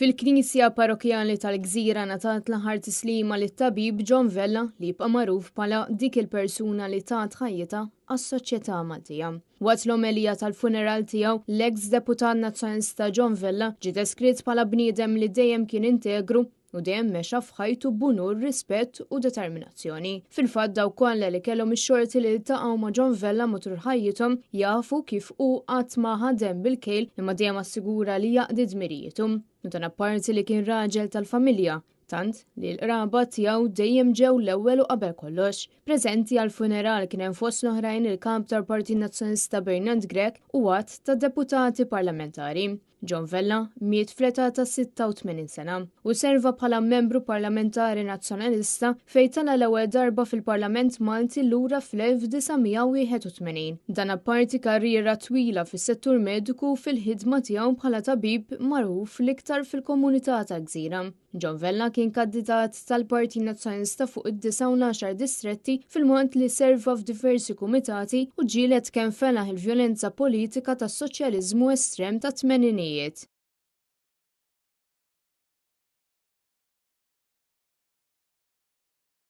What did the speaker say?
Fil-Knisja Parrokjali tal-Gżira ngħatat l-aħħar tislima lit-tabib John Vella li jibqa' magħruf bħala dik il-persuna li tat ħajjita għas-soċjetà Maltija. Waqt l-omelija tal-funeral tiegħu, l-eks deputat nazzjonalista John Vella ġie deskritt bħala bniedem li dejjem kien integru u dejjem mexa f'ħajtu b'unur, rispett u determinazzjoni. Fil-fatt dawk kollha li kellhom ix-xorti li iltaqgħu ma' John Vella matul ħajjithom jafu kif hu qatt ma ħadem bil-kejl imma dejjem assigura li jaqdi dmirietu. U dan apparti li kien raġel tal-familja, tant li l-qraba tiegħu dejjem ġew l-ewwel u qabel kollox. Preżenti għall-funeral kien hemm fost l-oħrajn il-kap tal-Partit Nazzjonalista Bernard Grech u għadd ta' deputati parlamentari. John Vella miet fl-età ta' 86 sena u serva bħala membru parlamentari nazzjonalista fejn tala l-ewwel darba fil-Parlament Malti lura fl-1981. Dan apparti karriera twila fis-settur mediku fil-ħidma tiegħu bħala tabib magħruf l-iktar fil-komunità ta' Gżira. John Vella kien kandidat tal-Partit Nazzjonalista fuq id-19 distretti fil-moment li serva f'diversi kumitati u ġielet kemm felaħ il-vjolenza politika tas-soċjaliżmu estrem ta' tmeninijiet.